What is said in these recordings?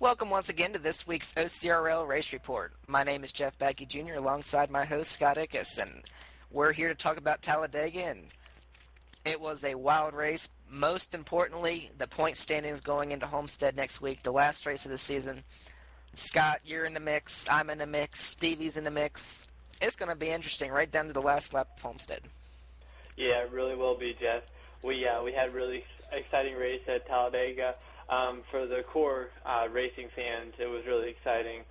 Welcome once again to this week's OCRL Race Report. My name is Jeff Baki Jr. alongside my host Scott Ickes, and we're here to talk about Talladega. And it was a wild race. Most importantly, the point standings going into Homestead next week, the last race of the season. Scott, you're in the mix. I'm in the mix. Stevie's in the mix. It's going to be interesting right down to the last lap of Homestead. Yeah, it really will be, Jeff. We had a really exciting race at Talladega. For the core racing fans, it was really exciting.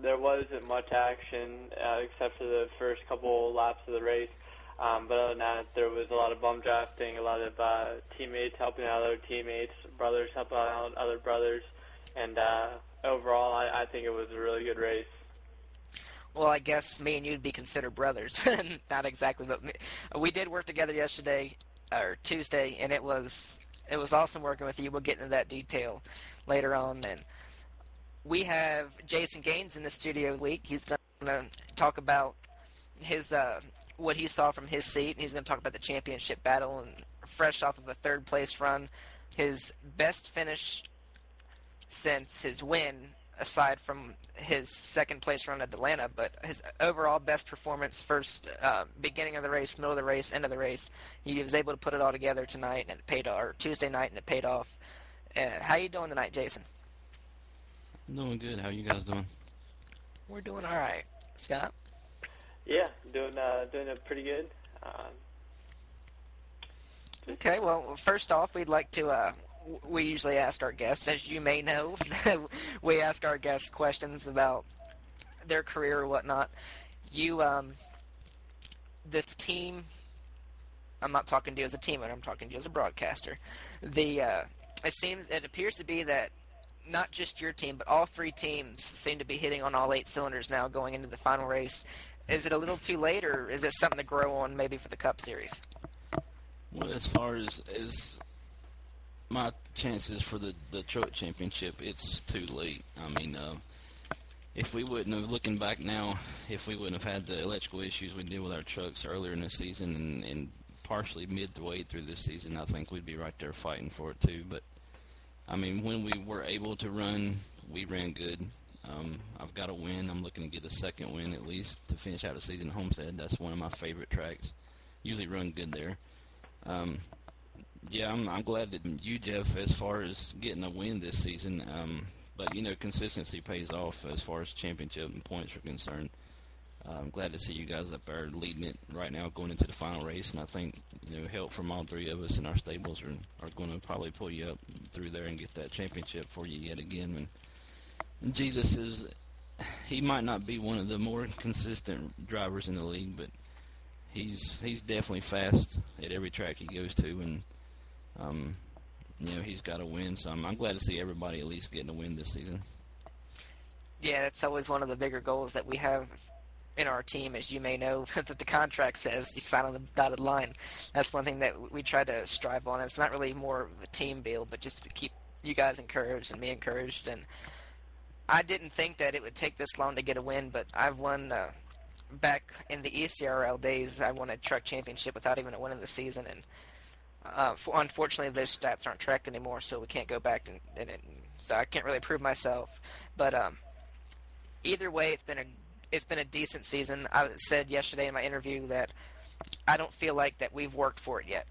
There wasn't much action except for the first couple laps of the race. But other than that, there was a lot of bum drafting, a lot of teammates helping out other teammates, brothers helping out other brothers. And overall, I think it was a really good race. Well, I guess me and you'd be considered brothers. Not exactly, but we did work together yesterday, or Tuesday, and it was awesome working with you. We'll get into that detail later on. And we have Jason Gaines in the studio this week. He's going to talk about his what he saw from his seat, and he's going to talk about the championship battle. And fresh off of a third-place run, his best finish since his win, aside from his second-place run at Atlanta, but his overall best performance first, beginning of the race, middle of the race, end of the race. He was able to put it all together tonight, and it paid off, or Tuesday night, and it paid off. How you doing tonight, Jason? I'm doing good. How you guys doing? We're doing all right. Scott? Yeah, doing it pretty good. Okay, well, first off, we'd like to we usually ask our guests, as you may know, we ask our guests questions about their career or whatnot. You, this team, I'm not talking to you as a teammate, I'm talking to you as a broadcaster. It appears to be that not just your team, but all three teams seem to be hitting on all 8 cylinders now going into the final race. Is it a little too late, or is it something to grow on maybe for the Cup Series? Well, as far as my chances for the truck championship, it's too late. I mean, if we wouldn't have, looking back now, if we wouldn't have had the electrical issues we did with our trucks earlier in the season and partially midway through this season, I think we'd be right there fighting for it too. But, I mean, when we were able to run, we ran good. I've got a win. I'm looking to get a second win at least to finish out the season at Homestead. That's one of my favorite tracks. Usually run good there. Yeah, I'm glad that you, Jeff, as far as getting a win this season. But, you know, consistency pays off as far as championship and points are concerned. I'm glad to see you guys up there leading it right now going into the final race. And I think, you know, help from all three of us in our stables are going to probably pull you up through there and get that championship for you yet again. And Jesus he might not be one of the more consistent drivers in the league, but he's definitely fast at every track he goes to, and you know, he's got to win. So I'm glad to see everybody at least getting a win this season. Yeah, that's always one of the bigger goals that we have in our team, as you may know, that the contract says you sign on the dotted line. That's one thing that we try to strive on. It's not really more of a team deal, but just to keep you guys encouraged and me encouraged. And I didn't think that it would take this long to get a win, but I've won back in the ECRL days. I won a truck championship without even a win in the season, and unfortunately those stats aren't tracked anymore, so we can't go back and so I can't really prove myself. But either way, it's been a decent season. I said yesterday in my interview that I don't feel like that we've worked for it yet.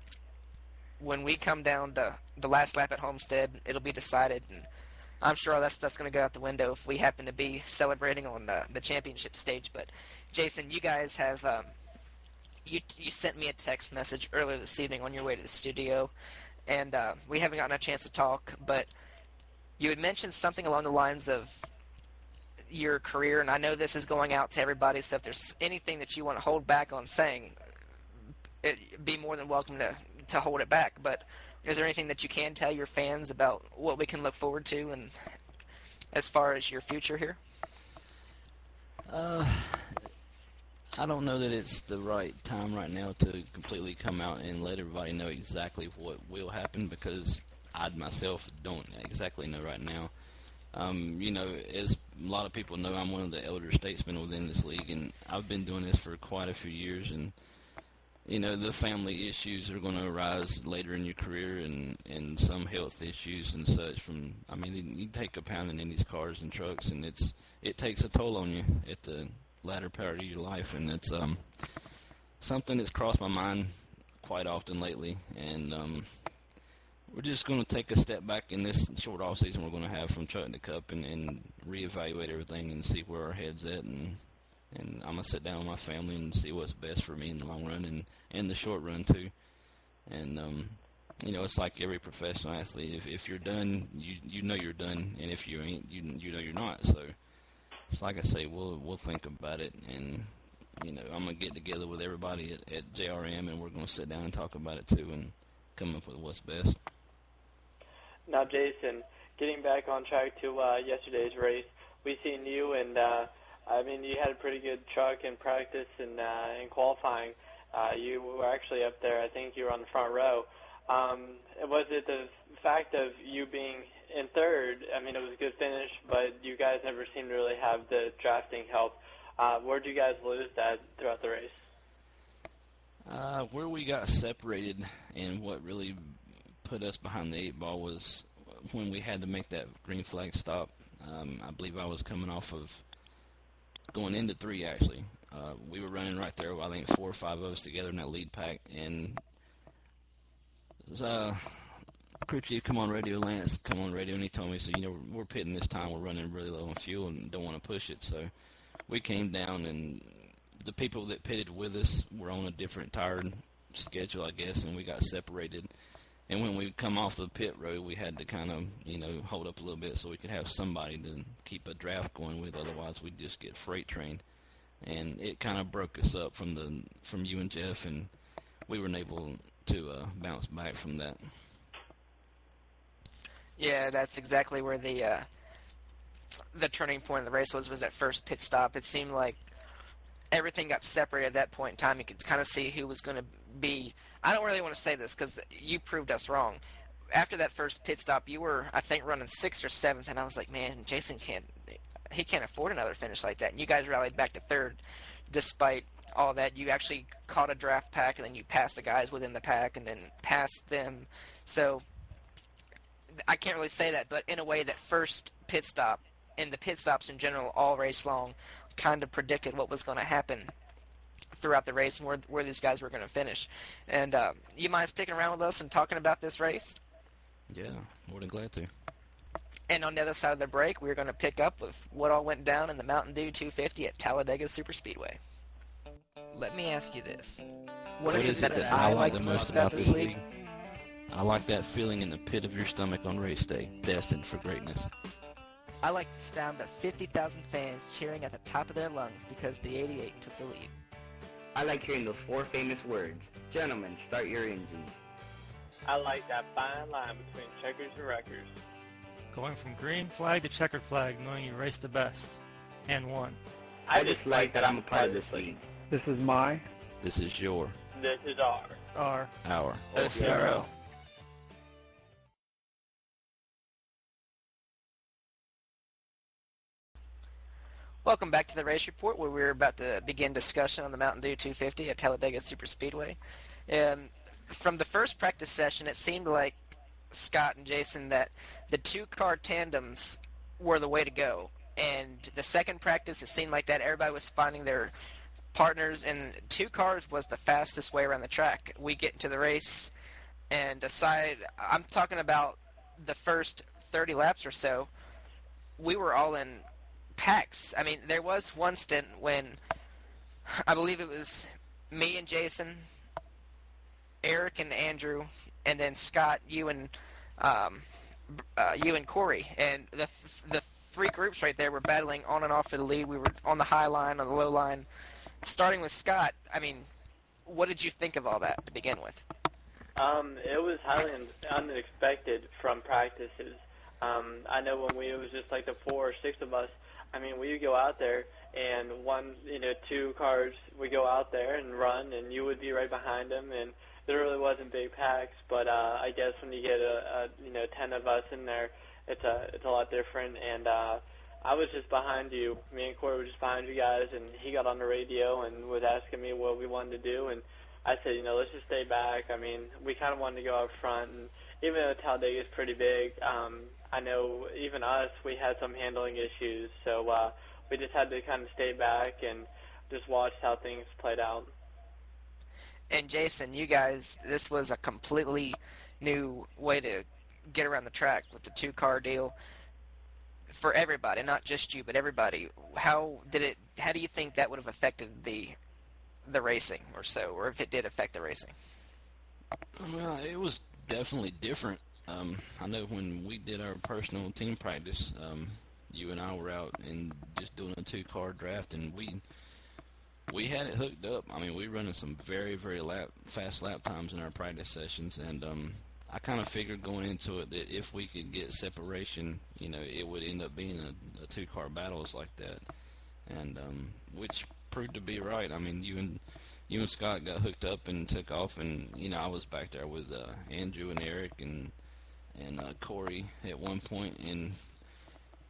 When we come down to the last lap at Homestead, it'll be decided, and I'm sure all that stuff's going to go out the window if we happen to be celebrating on the championship stage. But, Jason, you guys have you sent me a text message earlier this evening on your way to the studio, and we haven't gotten a chance to talk, but you had mentioned something along the lines of your career, and I know this is going out to everybody, so if there's anything that you want to hold back on saying, be more than welcome to hold it back. But is there anything that you can tell your fans about what we can look forward to and as far as your future here? I don't know that it's the right time right now to completely come out and let everybody know exactly what will happen, because I myself don't exactly know right now. You know, as a lot of people know, I'm one of the elder statesmen within this league, and I've been doing this for quite a few years, and the family issues are going to arise later in your career, and some health issues and such. You take a pounding in these cars and trucks, and it takes a toll on you at the latter part of your life, and it's something that's crossed my mind quite often lately, and we're just going to take a step back in this short off season we're going to have from Trucking the Cup and reevaluate everything and see where our head's at, and I'm going to sit down with my family and see what's best for me in the long run and the short run too. And it's like every professional athlete. If you're done, you know you're done, and if you ain't, you know you're not. So it's like I say, we'll think about it, and I'm going to get together with everybody at JRM, and we're going to sit down and talk about it too and come up with what's best. Now, Jason, getting back on track to yesterday's race, we seen you, and you had a pretty good truck in practice and in qualifying. You were actually up there. I think you were on the front row. Was it the fact of you being in third? It was a good finish, but you guys never seemed to really have the drafting help. Where did you guys lose that throughout the race? Where we got separated and what really put us behind the 8-ball was when we had to make that green flag stop. I believe I was coming off of going into 3, actually. We were running right there, I think 4 or 5 of us together in that lead pack, and crew chief come on radio, Lance come on radio, and he told me, we're pitting this time, we're running really low on fuel and don't want to push it. So we came down, and the people that pitted with us were on a different tire schedule, I guess, and we got separated. And when we come off the pit road, we had to kind of, hold up a little bit so we could have somebody to keep a draft going with. Otherwise, we'd just get freight trained. And it kind of broke us up from you and Jeff, and we weren't able to bounce back from that. Yeah, that's exactly where the turning point of the race was that first pit stop. It seemed like everything got separated at that point in time. You could kind of see who was going to be. I don't really want to say this because you proved us wrong. After that first pit stop, you were, I think, running 6th or 7th, and I was like, man, Jason can't afford another finish like that. And you guys rallied back to 3rd despite all that. You actually caught a draft pack, and then you passed the guys within the pack and then passed them. So I can't really say that, but in a way, that first pit stop and the pit stops in general all race long kind of predicted what was going to happen throughout the race and where these guys were going to finish. And you mind sticking around with us and talking about this race? Yeah, more than glad to. And on the other side of the break, we're going to pick up with what all went down in the Mountain Dew 250 at Talladega Superspeedway. Let me ask you this. What is it that I like the most about this league? I like that feeling in the pit of your stomach on race day, destined for greatness. I like the sound of 50,000 fans cheering at the top of their lungs because the 88 took the lead. I like hearing those 4 famous words. Gentlemen, start your engines. I like that fine line between checkers and wreckers. Going from green flag to checkered flag, knowing you raced the best and won. I just like that I'm a part of this league. This is my. This is your. This is our OCRL. Welcome back to the Race Report, where we're about to begin discussion on the Mountain Dew 250 at Talladega Superspeedway. And from the first practice session, it seemed like, Scott and Jason, that the 2-car tandems were the way to go. And the second practice, it seemed like that everybody was finding their partners, and 2 cars was the fastest way around the track. We get into the race and decide, I'm talking about the first 30 laps or so, we were all in packs. There was one stint when I believe it was me and Jason, Eric and Andrew, and then Scott, you and Corey, and the 3 groups right there were battling on and off for the lead. We were on the high line, on the low line. Starting with Scott, what did you think of all that to begin with? It was highly unexpected from practices. I know when it was just like the 4 or 6 of us. We would go out there, and 2 cars would go out there and run, and you would be right behind them, and there really wasn't big packs. But I guess when you get 10 of us in there, it's a lot different. And I was just behind you. Me and Corey were just behind you guys, and he got on the radio and was asking me what we wanted to do, and I said, let's just stay back. I mean, we kind of wanted to go up front, and even though Talladega is pretty big, I know even us, we had some handling issues, so we just had to kind of stay back and just watch how things played out. And Jason, you guys, this was a completely new way to get around the track with the two-car deal for everybody, not just you, but everybody. How do you think that would have affected the racing, or if it did affect the racing? Well, it was definitely different. I know when we did our personal team practice, you and I were out and just doing a two-car draft, and we had it hooked up. I mean, we were running some very, very fast lap times in our practice sessions, and I kind of figured going into it that if we could get separation, it would end up being a two-car battles like that, and which proved to be right. I mean, you and Scott got hooked up and took off, and I was back there with Andrew and Eric and Corey at one point, and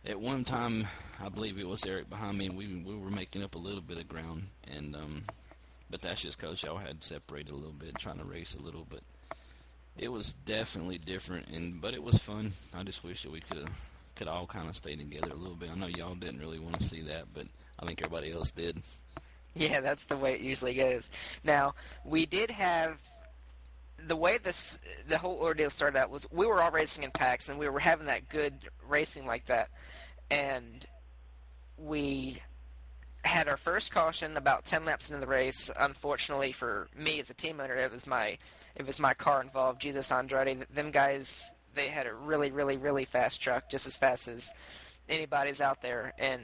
at one time, I believe it was Eric behind me, and we were making up a little bit of ground, and but that's just because y'all had separated a little bit, trying to race a little, but it was definitely different, but it was fun. I just wish that we could all kind of stay together a little bit. I know y'all didn't really want to see that, but I think everybody else did. Yeah, that's the way it usually goes. Now, we did have the way the whole ordeal started out was we were all racing in packs, and we were having that good racing like that, and we had our first caution about 10 laps into the race. Unfortunately for me as a team owner, it was my car involved, Jesus Andrade. Them guys, they had a really, really, really fast truck, just as fast as anybody's out there, and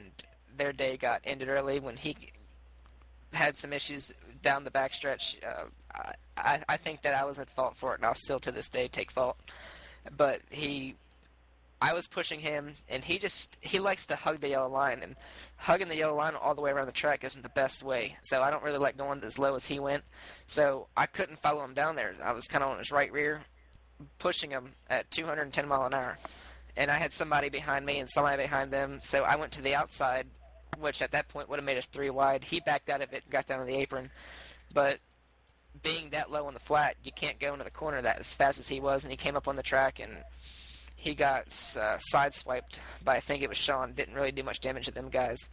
their day got ended early when he had some issues down the backstretch. I think that I was at fault for it, and I'll still to this day take fault. But I was pushing him, and he likes to hug the yellow line, and hugging the yellow line all the way around the track isn't the best way. So I don't really like going as low as he went. So I couldn't follow him down there. I was kind of on his right rear, pushing him at 210 mile an hour. And I had somebody behind me and somebody behind them, so I went to the outside, which at that point would have made us 3 wide. He backed out of it and got down to the apron. But being that low on the flat, you can't go into the corner that as fast as he was, and he came up on the track, and he got sideswiped by, I think it was Sean. Didn't really do much damage to them guys.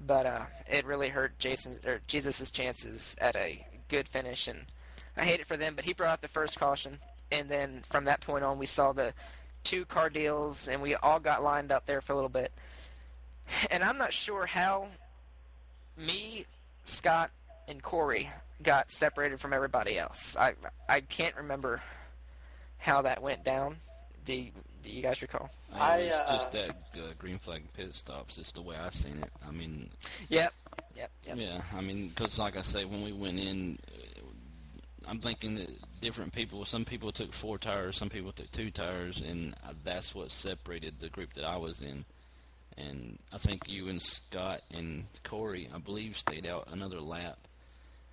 But it really hurt Jesus' chances at a good finish, and I hate it for them, but he brought out the first caution, and then from that point on we saw the 2-car deals, and we all got lined up there for a little bit. And I'm not sure how me, Scott, and Corey got separated from everybody else. I can't remember how that went down. Do you guys recall? It's just that green flag pit stops. It's the way I seen it. I mean, Yep. Yeah, I mean, because like I say, when we went in, I'm thinking that different people, some people took 4 tires, some people took 2 tires, and that's what separated the group that I was in. And I think you and Scott and Corey, I believe, stayed out another lap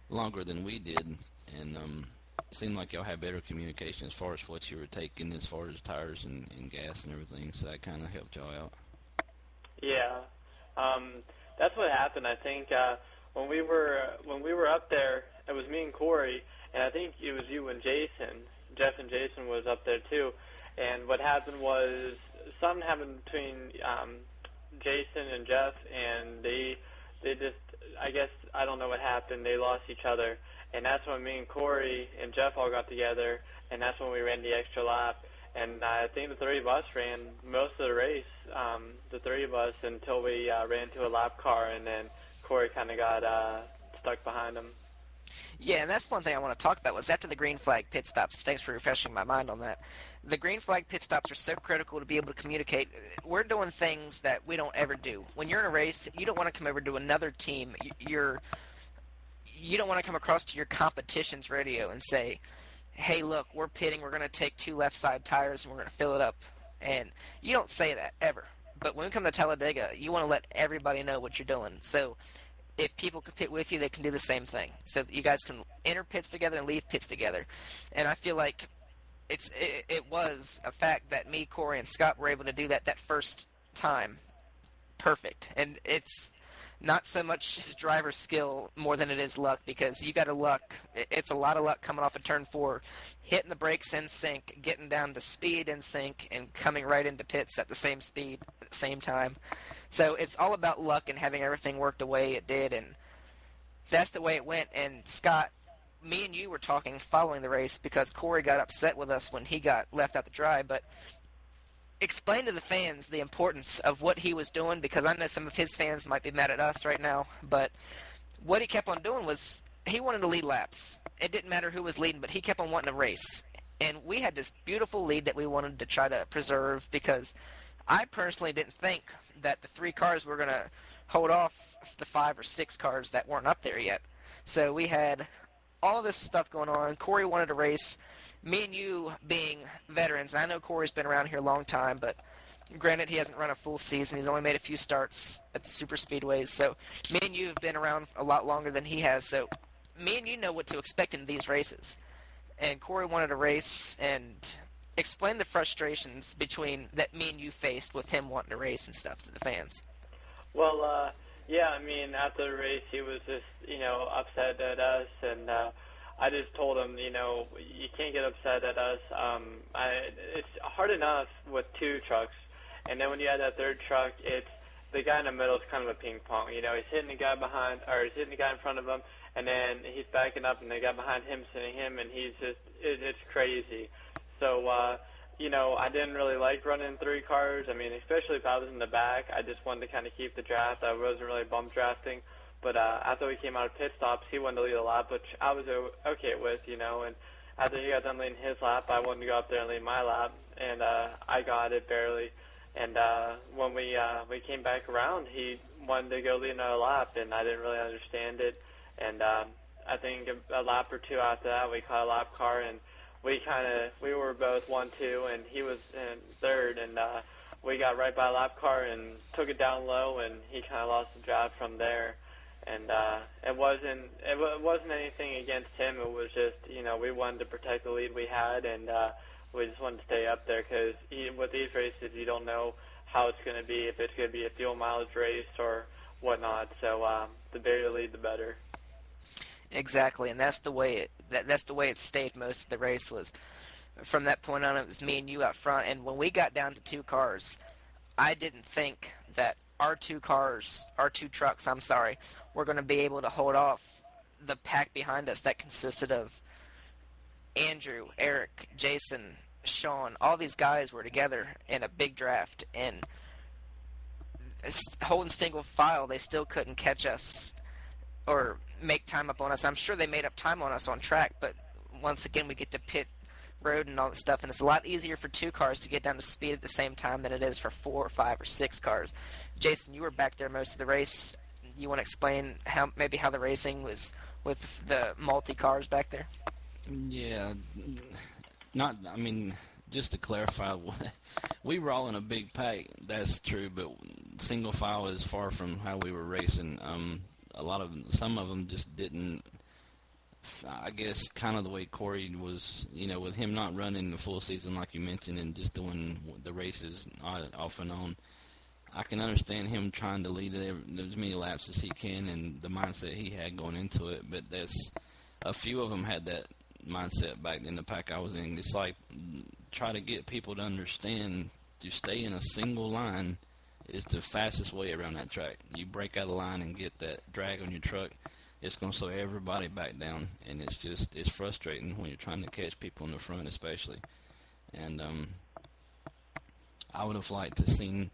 longer than we did, and it seemed like y'all had better communication as far as what you were taking as far as tires and gas and everything, so that kind of helped y'all out. Yeah, that's what happened. I think when we were up there, it was me and Corey, and I think it was you and Jason. Jeff and Jason was up there too. And what happened was something happened between Jason and Jeff, and they just, I guess, I don't know what happened. They lost each other, and that's when me and Corey and Jeff all got together, and that's when we ran the extra lap. And I think the 3 of us ran most of the race, the 3 of us, until we ran to a lap car, and then Corey kind of got stuck behind him. Yeah, and that's one thing I want to talk about was after the green flag pit stops. Thanks for refreshing my mind on that. The green flag pit stops are so critical to be able to communicate. We're doing things that we don't ever do. When you're in a race, you don't want to come over to another team. You don't want to come across to your competition's radio and say, hey, look, we're pitting. We're going to take 2 left side tires and we're going to fill it up. And you don't say that ever. But when we come to Talladega, you want to let everybody know what you're doing. So if people can pit with you, they can do the same thing. So that you guys can enter pits together and leave pits together. And I feel like it was a fact that me, Corey, and Scott were able to do that first time perfect. And not so much his driver skill more than it is luck, because you got to luck. It's a lot of luck coming off of turn 4, hitting the brakes in sync, getting down to speed in sync, and coming right into pits at the same speed at the same time. So it's all about luck and having everything work the way it did, and that's the way it went. And Scott, me and you were talking following the race because Corey got upset with us when he got left out to dry, but explain to the fans the importance of what he was doing, because I know some of his fans might be mad at us right now, but what he kept on doing was he wanted to lead laps. It didn't matter who was leading, but he kept on wanting to race. And we had this beautiful lead that we wanted to try to preserve, because I personally didn't think that the 3 cars were going to hold off the 5 or 6 cars that weren't up there yet. So we had all this stuff going on. Corey wanted to race. Me and you being veterans, and I know Corey's been around here a long time, but granted he hasn't run a full season. He's only made a few starts at the super speedways. So me and you have been around a lot longer than he has. So me and you know what to expect in these races. And Corey wanted to race and explain the frustrations between that me and you faced with him wanting to race and stuff to the fans. Well, yeah, I mean, after the race, he was just, upset at us, and I just told him, you can't get upset at us. It's hard enough with 2 trucks, and then when you add that 3rd truck, it's the guy in the middle is kind of a ping pong. He's hitting the guy behind, or he's hitting the guy in front of him, and then he's backing up, and the guy behind him is hitting him, and he's just, it's crazy. So, I didn't really like running 3 cars. I mean, especially if I was in the back, I just wanted to kind of keep the draft. I wasn't really bump drafting. But after we came out of pit stops, he wanted to lead a lap, which I was okay with, And after he got done leading his lap, I wanted to go up there and lead my lap, and I got it barely. And when we came back around, he wanted to go lead another lap, and I didn't really understand it. And I think a lap or 2 after that, we caught a lap car, and we were both 1-2, and he was in 3rd, and we got right by a lap car and took it down low, and he kind of lost the drive from there. And it wasn't anything against him. It was just, we wanted to protect the lead we had, and we just wanted to stay up there, because with these races, you don't know how it's going to be, if it's going to be a fuel mileage race or whatnot. So the bigger the lead, the better. Exactly, and that's the way it stayed most of the race. Was from that point on, it was me and you out front. And when we got down to 2 cars, I didn't think that our 2 trucks, were going to be able to hold off the pack behind us that consisted of Andrew, Eric, Jason, Sean. All these guys were together in a big draft, and holding single file, they still couldn't catch us or make time up on us. I'm sure they made up time on us on track, but once again, we get to pit road and all that stuff, and it's a lot easier for 2 cars to get down to speed at the same time than it is for 4 or 5 or 6 cars. Jason, you were back there most of the race. You want to explain how the racing was with the multi-cars back there? Yeah, just to clarify, we were all in a big pack, that's true, but single file is far from how we were racing. Some of them just didn't, I guess, kind of the way Corey was, with him not running the full season like you mentioned and just doing the races off and on. I can understand him trying to lead as many laps as he can and the mindset he had going into it, but a few of them had that mindset back in the pack I was in. It's like, try to get people to understand to stay in a single line is the fastest way around that track. You break out of line and get that drag on your truck, it's going to slow everybody back down, and it's frustrating when you're trying to catch people in the front especially. And I would have liked to seen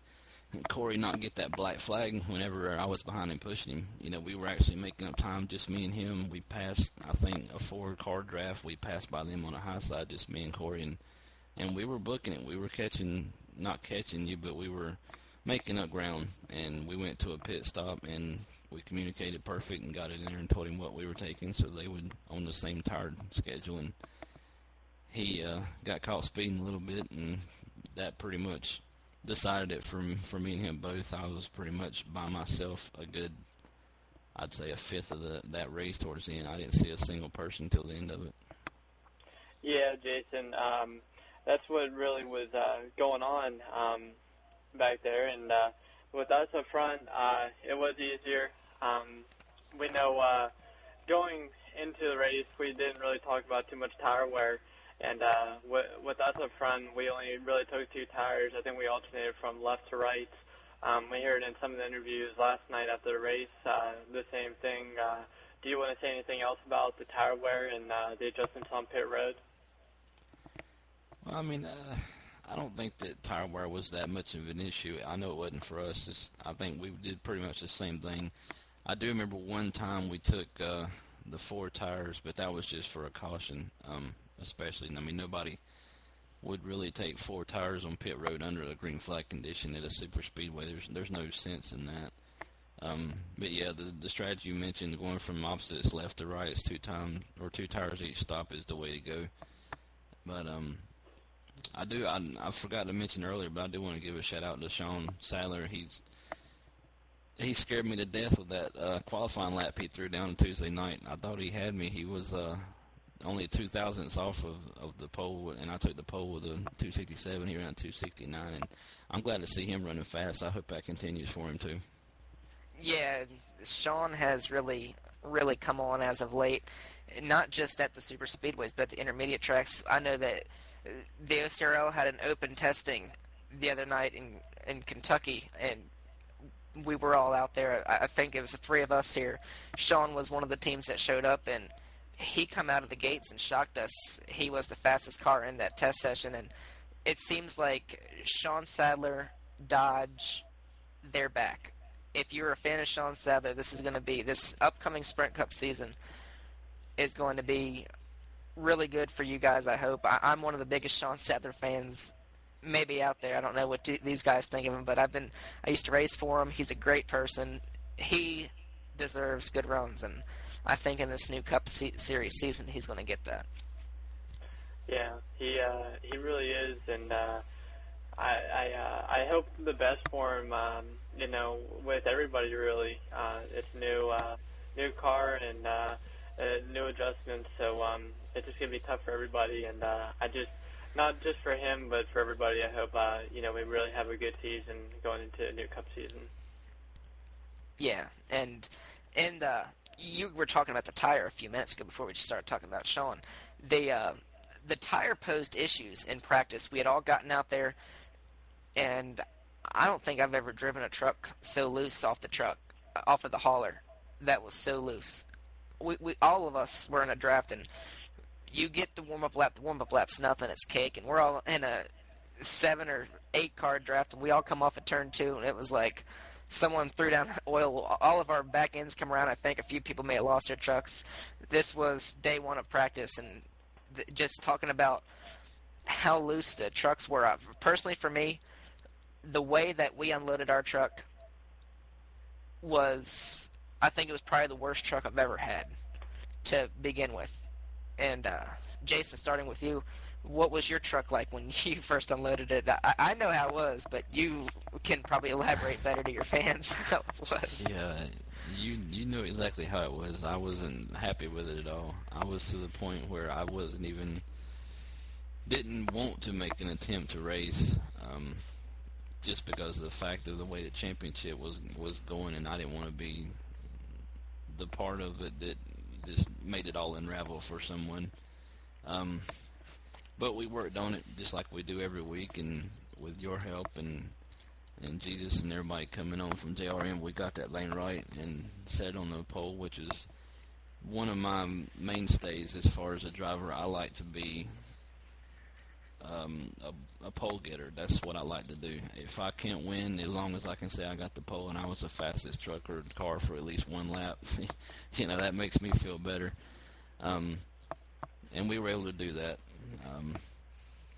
Corey not get that black flag whenever I was behind him pushing him. We were actually making up time, just me and him. We passed, I think, a 4-car draft. We passed by them on a high side, just me and Corey, and we were booking it. We were not catching you, but we were making up ground, and we went to a pit stop, and we communicated perfect and got it in there and told him what we were taking so they would on the same tire schedule. And he got caught speeding a little bit, and that pretty much decided it for me and him both. I was pretty much by myself a good, I'd say, a fifth of that race towards the end. I didn't see a single person until the end of it. Yeah, Jason, that's what really was going on back there. And with us up front, it was easier. We know going into the race, we didn't really talk about too much tire wear. And with us up front, we only really took 2 tires. I think we alternated from left to right. We heard in some of the interviews last night after the race the same thing. Do you want to say anything else about the tire wear and the adjustments on pit road? Well, I mean, I don't think that tire wear was that much of an issue. I know it wasn't for us. I think we did pretty much the same thing. I do remember one time we took the 4 tires, but that was just for a caution, especially. I mean, nobody would really take 4 tires on pit road under a green flag condition at a super speedway. There's no sense in that. But yeah, the strategy you mentioned, going from opposites left to right, is 2 tires each stop is the way to go. But I forgot to mention earlier, but I do want to give a shout out to Sean Sadler. He scared me to death with that qualifying lap he threw down Tuesday night. I thought he had me. He was only 2 thousandths off of the pole, and I took the pole with a 267. He ran 269, and I'm glad to see him running fast. I hope that continues for him too. Yeah, Sean has really come on as of late, not just at the super speedways, but the intermediate tracks. I know that the OCRL had an open testing the other night in Kentucky, and we were all out there. I think it was the 3 of us here. Sean was one of the teams that showed up, and he come out of the gates and shocked us. He was the fastest car in that test session, and it seems like Sean Sadler, Dodge, they're back. If you're a fan of Sean Sadler, this upcoming Sprint Cup season is going to be really good for you guys, I hope. I'm one of the biggest Sean Sadler fans maybe out there. I don't know what these guys think of him, but I used to race for him. He's a great person. He deserves good runs, and I think in this new Cup Series season he's going to get that. Yeah, he really is, and I hope the best for him. With everybody really. It's new car and new adjustments, so it's just gonna be tough for everybody. And not just for him, but for everybody. I hope we really have a good season going into a new Cup season. Yeah, and you were talking about the tire a few minutes ago before we started talking about Sean. The tire posed issues in practice. We had all gotten out there, and I don't think I've ever driven a truck so loose off of the hauler that was so loose. We all of us were in a draft, and you get the warm-up lap. The warm-up lap's nothing. It's cake, and we're all in a 7 or 8 car draft, and we all come off at turn 2, and it was like someone threw down oil. All of our back ends come around. I think a few people may have lost their trucks. This was day 1 of practice, and just talking about how loose the trucks were. Personally, for me, the way that we unloaded our truck was, I think it was probably the worst truck I've ever had to begin with. And Jason, starting with you, what was your truck like when you first unloaded it? I know how it was, but you can probably elaborate better to your fans how it was. Yeah, you know exactly how it was. I wasn't happy with it at all. I was to the point where I didn't want to make an attempt to race. Just because of the fact of the way the championship was going, and I didn't want to be the part of it that just made it all unravel for someone. But we worked on it just like we do every week, and with your help and Jesus and everybody coming on from JRM, we got that lane right and set on the pole, which is one of my mainstays as far as a driver. I like to be a pole getter. That's what I like to do. If I can't win, as long as I can say I got the pole and I was the fastest truck or car for at least 1 lap, that makes me feel better. And we were able to do that.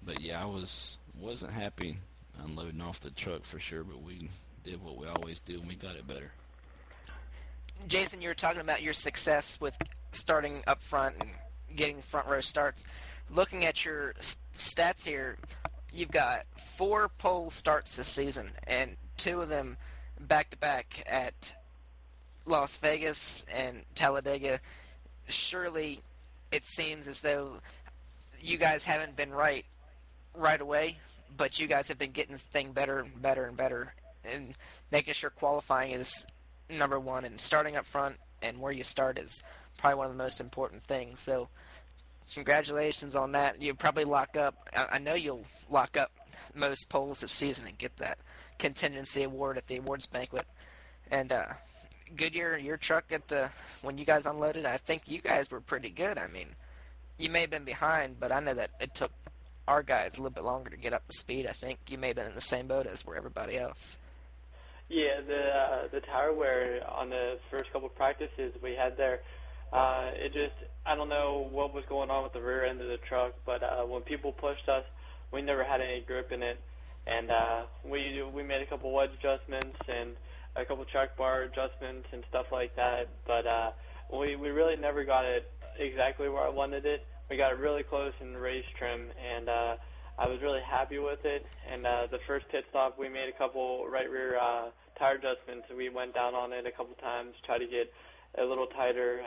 But yeah, I wasn't happy unloading off the truck for sure, but we did what we always do and we got it better. Jason, you were talking about your success with starting up front and getting front row starts. Looking at your stats here, you've got 4 pole starts this season, and 2 of them back-to-back at Las Vegas and Talladega. Surely it seems as though you guys haven't been right away, but you guys have been getting the thing better and better and better, and making sure qualifying is number one, and starting up front and where you start is probably one of the most important things. So congratulations on that. You probably lock up. I know you'll lock up most polls this season and get that contingency award at the awards banquet. And Goodyear, your truck when you guys unloaded, I think you guys were pretty good. I mean, you may have been behind, but I know that it took our guys a little bit longer to get up to speed. I think you may have been in the same boat as were everybody else. Yeah, the tire wear on the first couple practices we had there, it just, I don't know what was going on with the rear end of the truck, but when people pushed us, we never had any grip in it, and we made a couple wedge adjustments and a couple track bar adjustments and stuff like that, but we really never got it exactly where I wanted it. We got it really close in the race trim, and I was really happy with it. And the first pit stop, we made a couple right rear tire adjustments. We went down on it a couple times, tried to get a little tighter.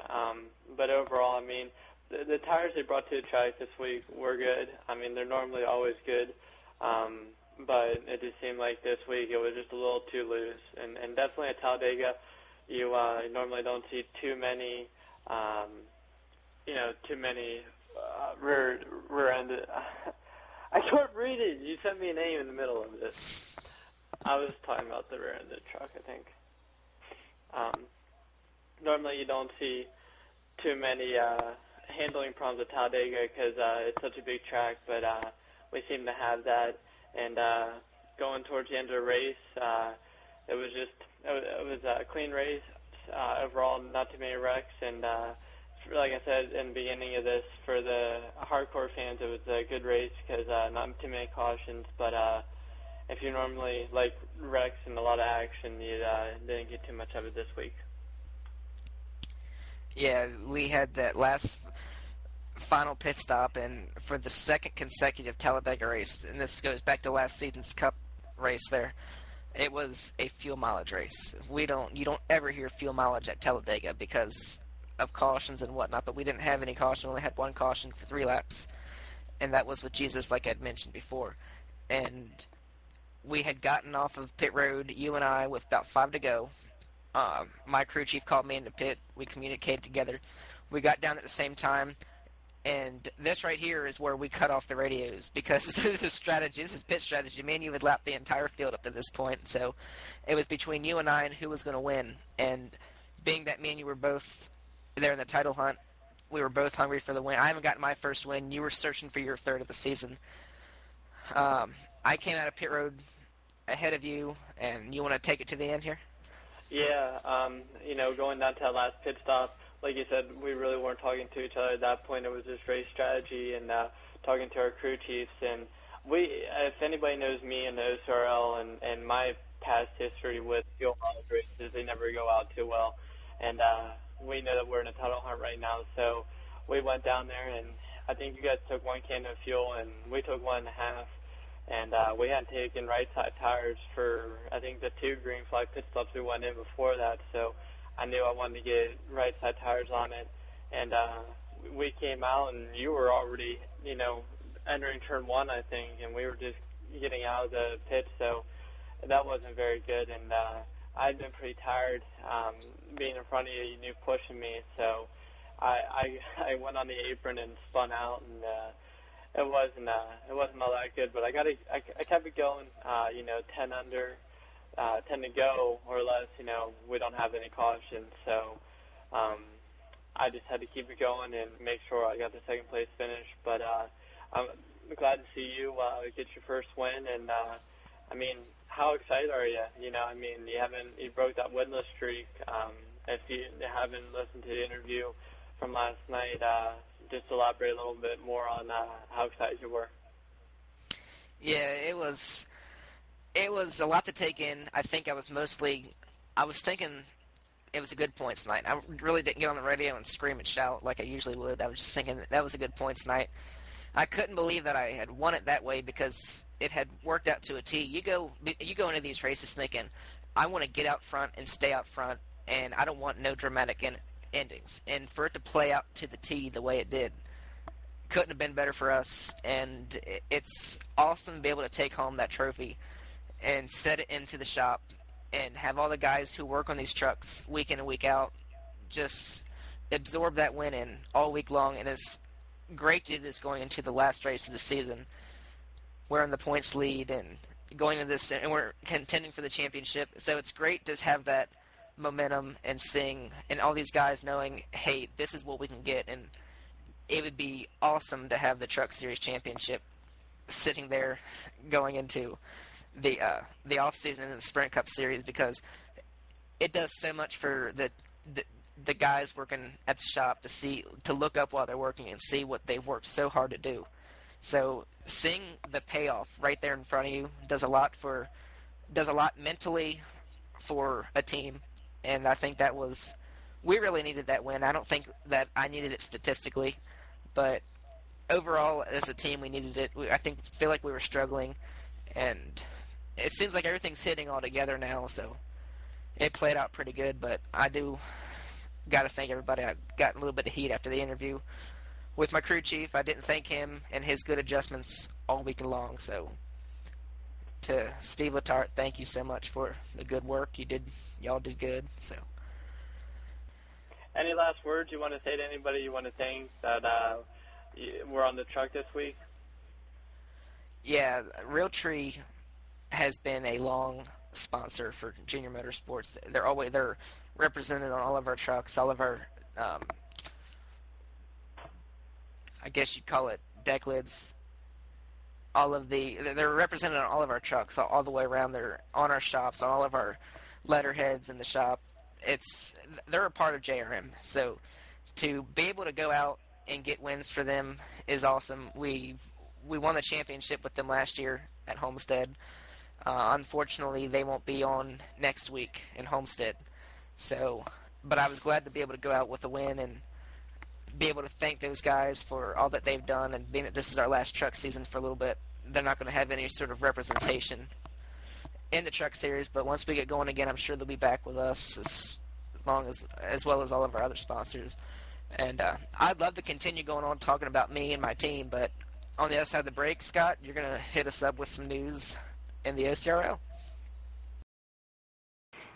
But overall, I mean, the tires they brought to the track this week were good. I mean, they're normally always good. But it just seemed like this week it was just a little too loose. And definitely at Talladega, you normally don't see too many, rear end. I can't read it. You sent me a name in the middle of this. I was talking about the rear end of the truck, I think. Normally you don't see too many handling problems at Talladega because it's such a big track, but we seem to have that. And going towards the end of the race, it was a clean race overall, not too many wrecks, and like I said in the beginning of this, for the hardcore fans, it was a good race because not too many cautions. But if you normally like wrecks and a lot of action, you didn't get too much of it this week. Yeah, we had that last final pit stop, and for the second consecutive Talladega race, and this goes back to last season's Cup race there, it was a fuel mileage race. You don't ever hear fuel mileage at Talladega because of cautions and whatnot, but we didn't have any caution. We only had one caution for 3 laps, and that was with Jesus, like I'd mentioned before. And we had gotten off of pit road, you and I, with about 5 to go. My crew chief called me into pit. We communicated together. We got down at the same time, and this right here is where we cut off the radios because this is strategy. This is pit strategy. Me and you had lapped the entire field up to this point, so it was between you and I and who was going to win. And being that me and you were both there in the title hunt, we were both hungry for the win. I haven't gotten my first win. You were searching for your third of the season. I came out of pit road ahead of you, and you want to take it to the end here? Yeah, going down to that last pit stop, like you said, we really weren't talking to each other at that point. It was just race strategy and talking to our crew chiefs. And if anybody knows me and the OCRL and my past history with fuel mileage races, they never go out too well. And we know that we're in a title hunt right now, so we went down there, and I think you guys took 1 can of fuel, and we took 1.5. And we hadn't taken right side tires for, I think, the 2 green flag pit stops we went in before that. So I knew I wanted to get right side tires on it. And we came out, and you were already, entering turn 1, I think, and we were just getting out of the pit. So that wasn't very good. And I'd been pretty tired being in front of you. You knew pushing me. So I went on the apron and spun out, and it wasn't all that good, but I kept it going. 10 under, 10 to go or less. We don't have any caution, so I just had to keep it going and make sure I got the second place finish. But I'm glad to see you get your first win, and how excited are you? You broke that winless streak. If you haven't listened to the interview from last night, just elaborate a little bit more on how excited you were. Yeah, it was a lot to take in. I think I was thinking it was a good points night. I really didn't get on the radio and scream and shout like I usually would. I was just thinking that was a good points night. I couldn't believe that I had won it that way because it had worked out to a T. You go into these races thinking, I want to get out front and stay out front, and I don't want no dramatic endings. And for it to play out to the T the way it did, couldn't have been better for us. And it's awesome to be able to take home that trophy and set it into the shop and have all the guys who work on these trucks week in and week out just absorb that win in all week long. And it's great to do this going into the last race of the season. We're in the points lead and going into this, and we're contending for the championship. So it's great to have that momentum and seeing, and all these guys knowing, hey, this is what we can get. And it would be awesome to have the Truck Series championship sitting there going into the off season in the Sprint Cup Series, because it does so much for the guys working at the shop to look up while they're working and see what they've worked so hard to do. So seeing the payoff right there in front of you does a lot mentally for a team, and I think we really needed that win. I don't think that I needed it statistically, but overall as a team we needed it. Feel like we were struggling, and it seems like everything's hitting all together now, so it played out pretty good. But I do got to thank everybody. I got a little bit of heat after the interview with my crew chief. I didn't thank him and his good adjustments all week long. So to Steve Letarte, thank you so much for the good work you did. Y'all did good. So any last words you want to say to anybody you want to thank that were on the truck this week? Yeah, Realtree has been a long sponsor for Junior Motorsports. They're represented on all of our trucks, all of our I guess you'd call it deck lids. They're represented on all of our trucks, all the way around. They're on our shops, on all of our letterheads in the shop. They're a part of JRM. So to be able to go out and get wins for them is awesome. We won the championship with them last year at Homestead. Unfortunately, they won't be on next week in Homestead. So, but I was glad to be able to go out with a win and be able to thank those guys for all that they've done, and being that this is our last truck season for a little bit, they're not going to have any sort of representation in the truck series, but once we get going again, I'm sure they'll be back with us as well as all of our other sponsors. And I'd love to continue going on talking about me and my team, but on the other side of the break, Scott, you're going to hit us up with some news in the OCRL.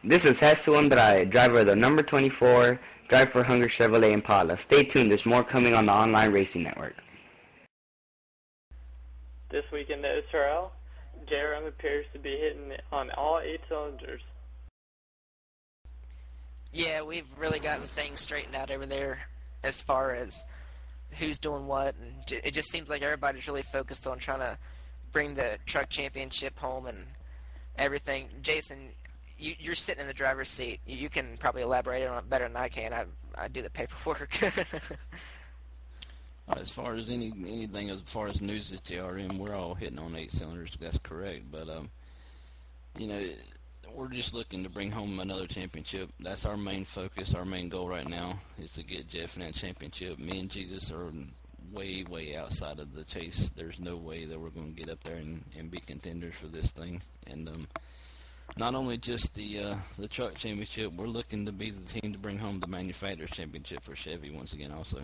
This is Jesus Andrade, driver of the number 24 Drive for Hunger Chevrolet Impala. Stay tuned, there's more coming on the Online Racing Network. This week in the OCRL, JRM appears to be hitting on all 8 cylinders. Yeah, we've really gotten things straightened out over there as far as who's doing what, and it just seems like everybody's really focused on trying to bring the truck championship home and everything. Jason, you're sitting in the driver's seat. You can probably elaborate on it better than I can. I do the paperwork. As far as anything, as far as news at JRM, we're all hitting on 8 cylinders. That's correct. But we're just looking to bring home another championship. That's our main focus. Our main goal right now is to get Jeff in that championship. Me and Jesus are way outside of the chase. There's no way that we're going to get up there and be contenders for this thing. And not only just the truck championship, we're looking to be the team to bring home the manufacturers championship for Chevy once again also.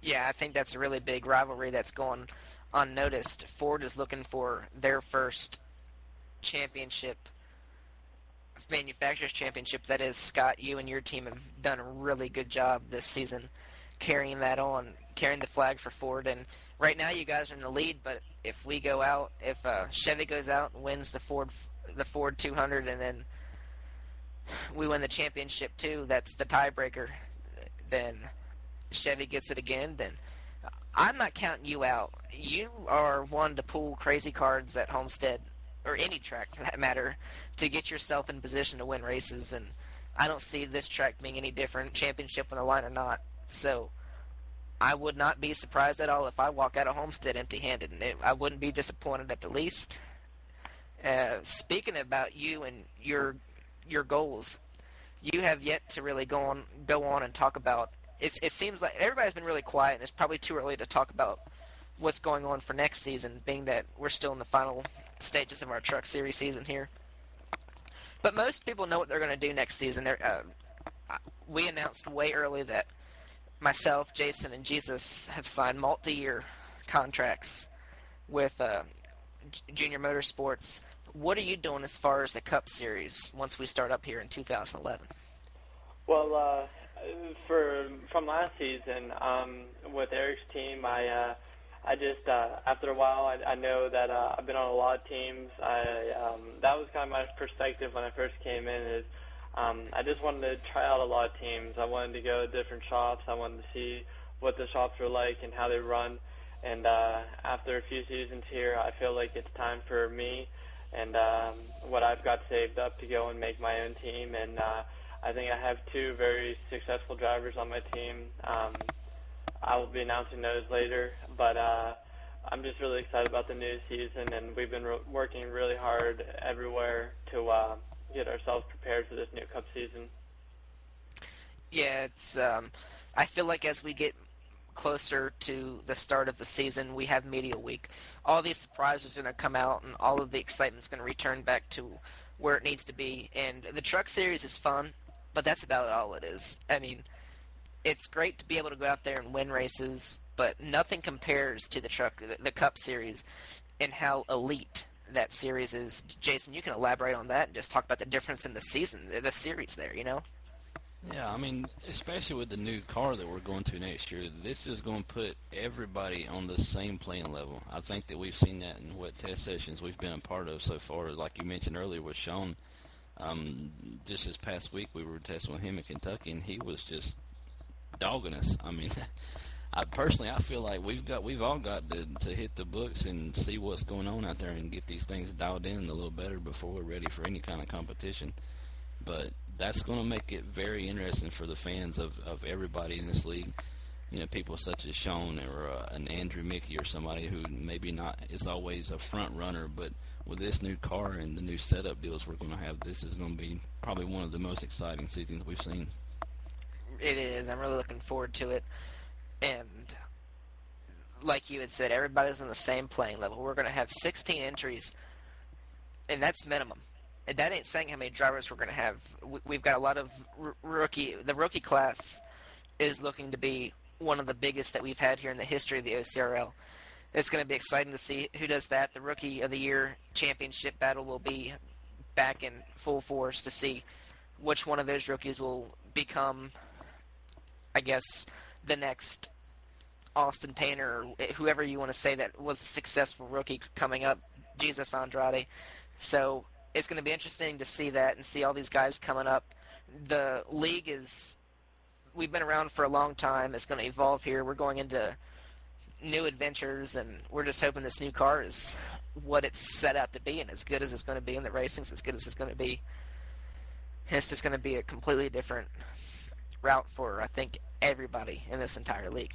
Yeah, I think that's a really big rivalry that's gone unnoticed. Ford is looking for their first championship, manufacturers championship. That is, Scott, you and your team have done a really good job this season carrying that on, carrying the flag for Ford. And right now you guys are in the lead, but if we go out, if Chevy goes out and wins the Ford 200, and then we win the championship too, that's the tiebreaker, then Chevy gets it again, then I'm not counting you out. You are one to pull crazy cards at Homestead, or any track for that matter, to get yourself in position to win races, and I don't see this track being any different, championship on the line or not. So I would not be surprised at all if I walk out of Homestead empty-handed, and I wouldn't be disappointed at the least. Speaking about you and your goals, you have yet to really go on and talk about. It seems like everybody's been really quiet, and it's probably too early to talk about what's going on for next season, being that we're still in the final stages of our Truck Series season here. But most people know what they're going to do next season. We announced way early that myself, Jason, and Jesus have signed multi-year contracts with Junior Motorsports. What are you doing as far as the Cup Series once we start up here in 2011? Well, from last season, with Eric's team, I just after a while, I know that I've been on a lot of teams. That was kind of my perspective when I first came in. Is I just wanted to try out a lot of teams. I wanted to go to different shops. I wanted to see what the shops were like and how they run. And after a few seasons here, I feel like it's time for me and what I've got saved up to go and make my own team. And I think I have two very successful drivers on my team. I will be announcing those later, but I'm just really excited about the new season, and we've been working really hard everywhere to get ourselves prepared for this new Cup season. Yeah, it's. I feel like as we get closer to the start of the season, we have media week. All these surprises are going to come out, and all of the excitement's going to return back to where it needs to be. And the Truck Series is fun, but that's about all it is. I mean, it's great to be able to go out there and win races, but nothing compares to the Cup Series and how elite that series is. Jason, you can elaborate on that and just talk about the difference in the series there, you know? Yeah, I mean, especially with the new car that we're going to next year, this is going to put everybody on the same playing level. I think that we've seen that in what test sessions we've been a part of so far. Like you mentioned earlier with Sean, just this past week we were testing with him in Kentucky, and he was just dogging us. I mean, I feel like we've all got to hit the books and see what's going on out there and get these things dialed in a little better before we're ready for any kind of competition. But that's going to make it very interesting for the fans of everybody in this league. You know, people such as Sean or an Andrew Mickey or somebody who maybe not is always a front runner, but with this new car and the new setup deals we're going to have, this is going to be probably one of the most exciting seasons we've seen. It is. I'm really looking forward to it. And like you had said, everybody's on the same playing level. We're going to have 16 entries, and that's minimum. And that ain't saying how many drivers we're going to have. We've got a lot of rookie. The rookie class is looking to be one of the biggest that we've had here in the history of the OCRL. It's going to be exciting to see who does that. The Rookie of the Year championship battle will be back in full force to see which one of those rookies will become, I guess, the next Austin Painter or whoever you want to say that was a successful rookie coming up, Jesus Andrade. So it's going to be interesting to see that and see all these guys coming up. The league we've been around for a long time. It's going to evolve here. We're going into new adventures, and we're just hoping this new car is what it's set out to be and as good as it's going to be, and the racing's as good as it's going to be. And it's just going to be a completely different route for, I think, everybody in this entire league.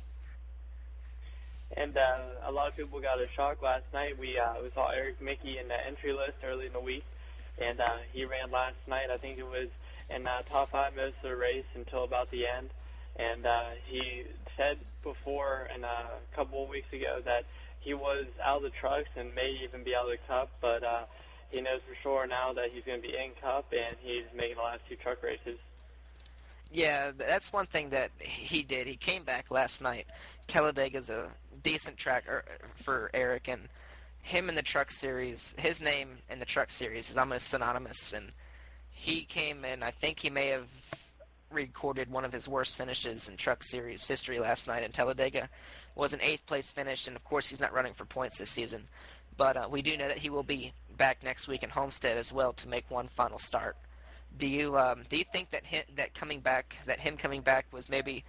And a lot of people got a shock last night. We saw Eric Mickey in the entry list early in the week, and he ran last night. I think it was in top 5 most of the race until about the end. And he said before and a couple of weeks ago that he was out of the trucks and may even be out of the Cup, but he knows for sure now that he's going to be in Cup, and he's making the last 2 truck races. Yeah, that's one thing that he did. He came back last night. Talladega's a decent track for Eric, and him in the Truck Series, his name in the Truck Series is almost synonymous, and he came in, I think he may have recorded one of his worst finishes in Truck Series history last night in Talladega. Was an 8th place finish, and of course he's not running for points this season. But we do know that he will be back next week in Homestead as well to make one final start. Do you think that him coming back was maybe,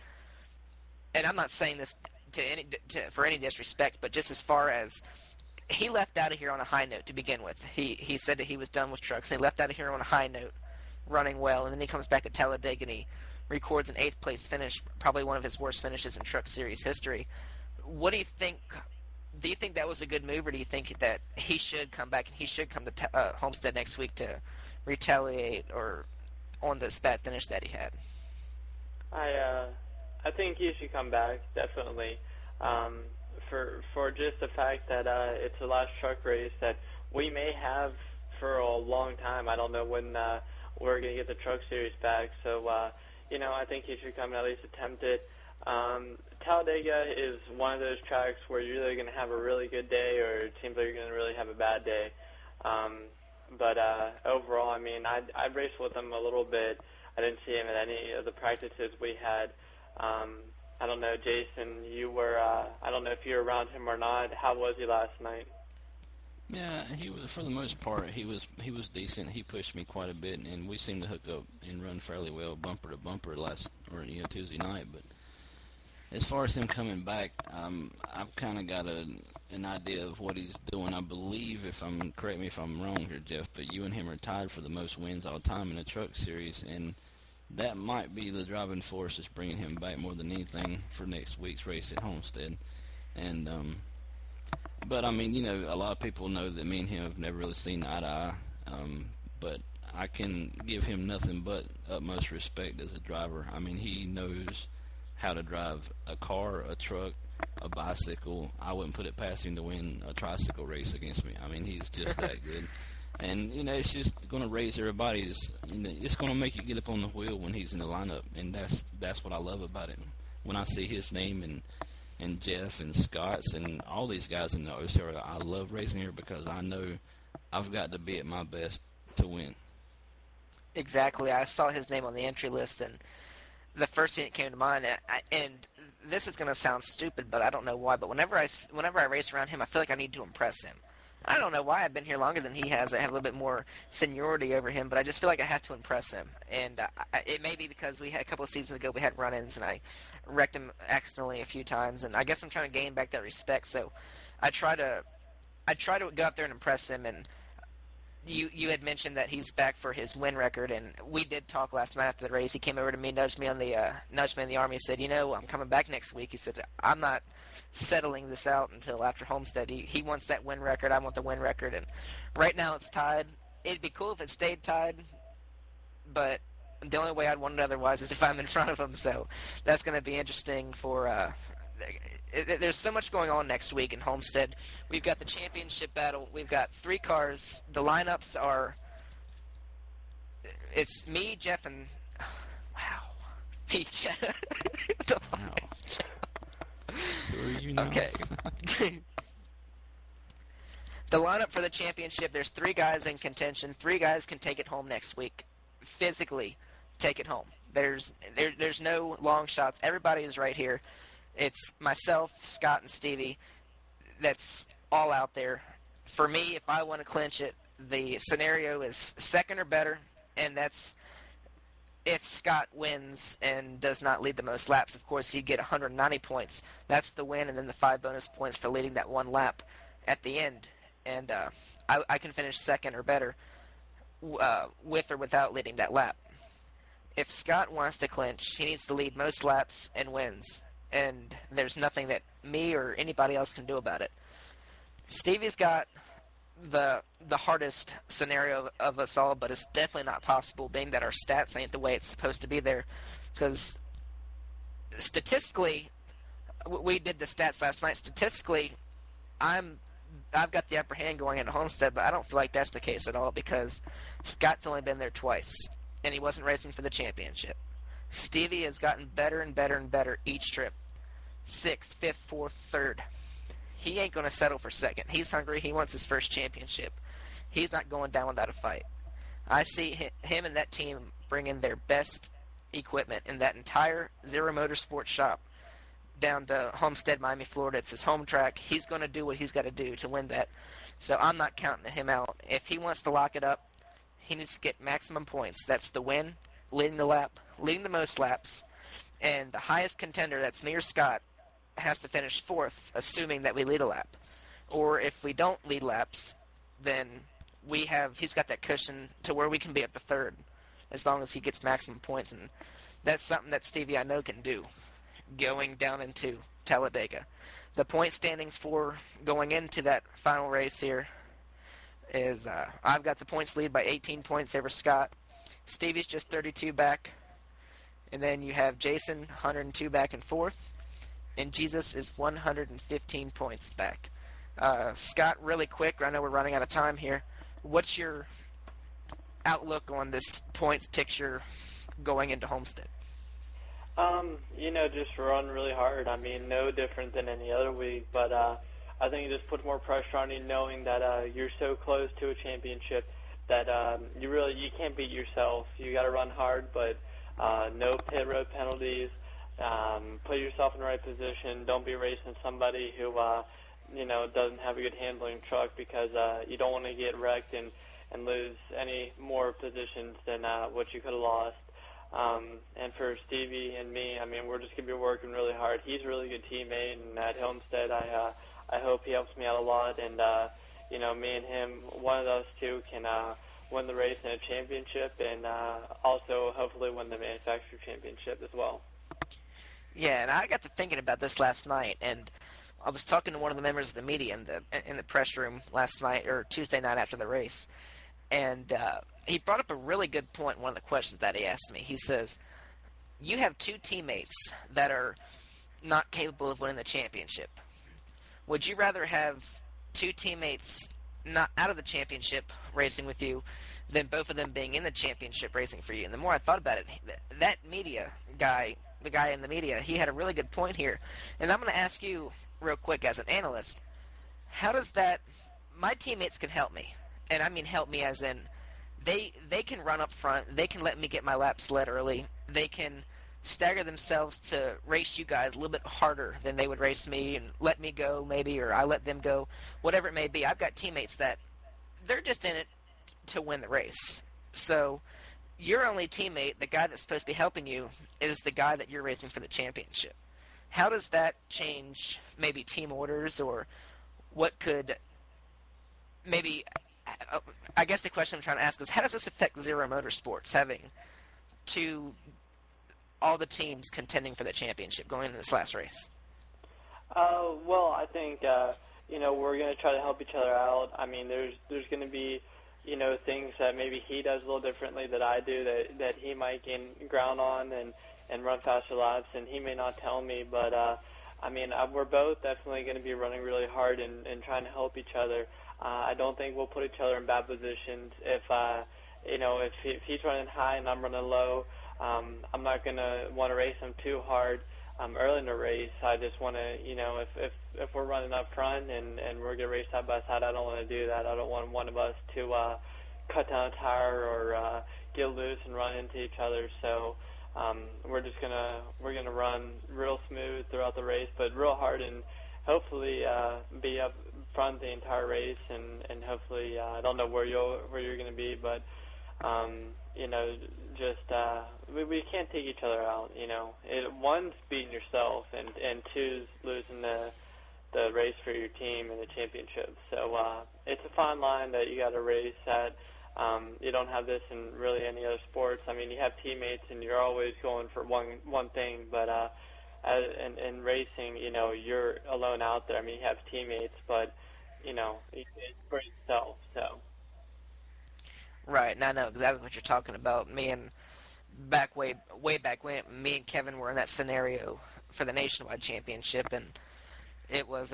and I'm not saying this for any disrespect, but just as far as he left out of here on a high note to begin with. He said that he was done with trucks, and he left out of here on a high note, running well, and then he comes back at Talladega and he records an 8th place finish, probably one of his worst finishes in Truck Series history. What do you think? Do you think that was a good move, or do you think that he should come back and he should come to Homestead next week to retaliate or on this bad finish that he had? I think he should come back, definitely. For just the fact that it's the last truck race that we may have for a long time. I don't know when we're going to get the Truck Series back. So, I think he should come and at least attempt it. Talladega is one of those tracks where you're either going to have a really good day or it seems like you're going to really have a bad day. But overall, I mean, I raced with him a little bit. I didn't see him at any of the practices we had. I don't know, Jason, you were, I don't know if you were around him or not. How was he last night? Yeah, he was, for the most part, he was decent. He pushed me quite a bit, and we seemed to hook up and run fairly well, bumper to bumper Tuesday night. But as far as him coming back, I've kind of got an idea of what he's doing. I believe, correct me if I'm wrong here, Jeff, but you and him are tied for the most wins all time in the Truck Series, and that might be the driving force that's bringing him back more than anything for next week's race at Homestead. And but I mean, a lot of people know that me and him have never really seen eye to eye. But I can give him nothing but utmost respect as a driver. I mean, he knows how to drive a car, a truck, a bicycle. I wouldn't put it past him to win a tricycle race against me. I mean, he's just that good. And, it's just going to raise everybody's, it's going to make you get up on the wheel when he's in the lineup. And that's what I love about him. When I see his name and Jeff and Scott's and all these guys in the OCRL, I love racing here because I know I've got to be at my best to win. Exactly. I saw his name on the entry list, and the first thing that came to mind, and this is going to sound stupid, but I don't know why, but whenever I race around him, I feel like I need to impress him. I don't know why. I've been here longer than he has. I have a little bit more seniority over him, but I just feel like I have to impress him. And it may be because we had a couple of seasons ago, we had run-ins, and I wrecked him accidentally a few times, and I guess I'm trying to gain back that respect. So I try to go out there and impress him. And you had mentioned that he's back for his win record, and we did talk last night after the race. He came over to me, nudged me in the arm. He said, I'm coming back next week. He said, I'm not settling this out until after Homestead. He wants that win record. I want the win record. And right now it's tied. It'd be cool if it stayed tied, but the only way I'd want it otherwise is if I'm in front of him. So that's going to be interesting for there's so much going on next week in Homestead. We've got the championship battle. We've got 3 cars. The lineups are it's me, Jeff, and wow, me, Jeff. Wow. Who are you now? Okay. The lineup for the championship, there's 3 guys in contention. 3 guys can take it home next week. Physically take it home. There's no long shots. Everybody is right here. It's myself, Scott, and Stevie. That's all out there. For me, if I want to clinch it, the scenario is second or better, and that's if Scott wins and does not lead the most laps. Of course, he'd get 190 points. That's the win, and then the 5 bonus points for leading that 1 lap at the end. And I can finish second or better with or without leading that lap. If Scott wants to clinch, he needs to lead most laps and wins. And there's nothing that me or anybody else can do about it. Stevie's got the hardest scenario of us all, but it's definitely not possible, being that our stats ain't the way it's supposed to be there. Because statistically, we did the stats last night. Statistically, I've got the upper hand going into Homestead, but I don't feel like that's the case at all because Scott's only been there twice, and he wasn't racing for the championship. Stevie has gotten better and better and better each trip. 6th, 5th, 4th, 3rd. He ain't going to settle for second. He's hungry. He wants his first championship. He's not going down without a fight. I see him and that team bringing their best equipment in that entire Zero Motorsports shop down to Homestead, Miami, Florida. It's his home track. He's going to do what he's got to do to win that. So I'm not counting him out. If he wants to lock it up, he needs to get maximum points. That's the win, leading the lap, leading the most laps, and the highest contender, that's me or Scott, has to finish 4th, assuming that we lead a lap. Or if we don't lead laps, then he's got that cushion to where we can be up to 3rd, as long as he gets maximum points. And that's something that Stevie, I know, can do going down into Talladega. The point standings for going into that final race here is I've got the points lead by 18 points over Scott. Stevie's just 32 back. And then you have Jason, 102 back in 4th. And Jesus is 115 points back. Scott, really quick, I know we're running out of time here. What's your outlook on this points picture going into Homestead? Just run really hard. I mean, no different than any other week, but I think it just puts more pressure on you knowing that you're so close to a championship. that you can't beat yourself. You got to run hard, but no pit road penalties. Put yourself in the right position. Don't be racing somebody who doesn't have a good handling truck, because you don't want to get wrecked and lose any more positions than what you could have lost. And for Stevie and me, I mean, we're just going to be working really hard. He's a really good teammate, and at Homestead, I hope he helps me out a lot. And, me and him, one of us two can win the race in a championship, and also hopefully win the manufacturer championship as well. Yeah, and I got to thinking about this last night, and I was talking to one of the members of the media in the press room last night, or Tuesday night after the race, and he brought up a really good point in one of the questions that he asked me. He says, you have two teammates that are not capable of winning the championship. Would you rather have two teammates not out of the championship racing with you than both of them being in the championship racing for you? And the more I thought about it, that media guy, the guy in the media, he had a really good point here. And I'm going to ask you real quick as an analyst, how does that, my teammates can help me, and I mean help me as in they can run up front, they can let me get my laps led early, they can stagger themselves to race you guys a little bit harder than they would race me and let me go maybe, or I let them go, whatever it may be. I've got teammates that they're just in it to win the race. So your only teammate, the guy that's supposed to be helping you, is the guy that you're racing for the championship. How does that change maybe team orders, or what could maybe, I guess the question I'm trying to ask is, how does this affect Zero Motorsports, having all the teams contending for the championship going into this last race? Well, I think, we're going to try to help each other out. I mean, there's going to be, things that maybe he does a little differently that I do, that he might gain ground on and run faster laps, and he may not tell me, but, we're both definitely going to be running really hard and trying to help each other. I don't think we'll put each other in bad positions. If he's running high and I'm running low, I'm not going to want to race him too hard early in the race. I just want to, if we're running up front and we're going to race side by side, I don't want to do that. I don't want one of us to cut down a tire or get loose and run into each other. So we're gonna run real smooth throughout the race, but real hard, and hopefully be up front the entire race, and hopefully I don't know where you're going to be, but we can't take each other out. One's beating yourself, and two's losing the race for your team in the championship. So it's a fine line that you got to race at. You don't have this in really any other sports. I mean, you have teammates, and you're always going for one thing, but in racing, you're alone out there. I mean, you have teammates, but it's for yourself. So. Right, and I know exactly what you're talking about. Me and way back when, me and Kevin were in that scenario for the nationwide championship, and it was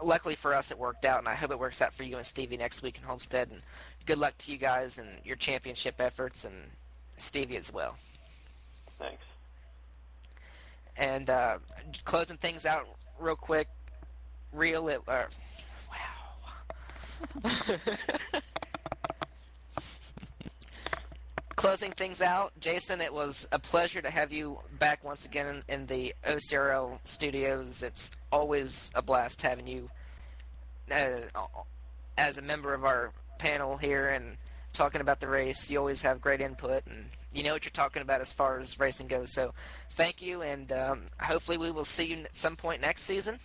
luckily for us it worked out, and I hope it works out for you and Stevie next week in Homestead. And good luck to you guys and your championship efforts, and Stevie as well. Thanks. And closing things out real quick, wow. Closing things out, Jason, it was a pleasure to have you back once again in the OCRL studios. It's always a blast having you as a member of our panel here and talking about the race. You always have great input, and you know what you're talking about as far as racing goes. So thank you, and hopefully we will see you at some point next season.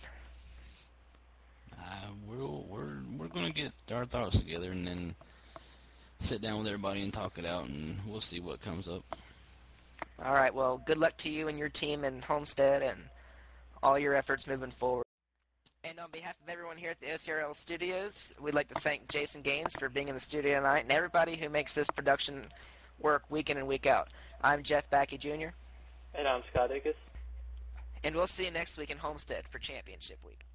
We're going to get our thoughts together and then sit down with everybody and talk it out, and we'll see what comes up. All right, well, good luck to you and your team in Homestead and all your efforts moving forward. And on behalf of everyone here at the OCRL studios, we'd like to thank Jason Gaines for being in the studio tonight and everybody who makes this production work week in and week out. I'm Jeff Baki Jr. And I'm Scott Ickes. And we'll see you next week in Homestead for Championship Week.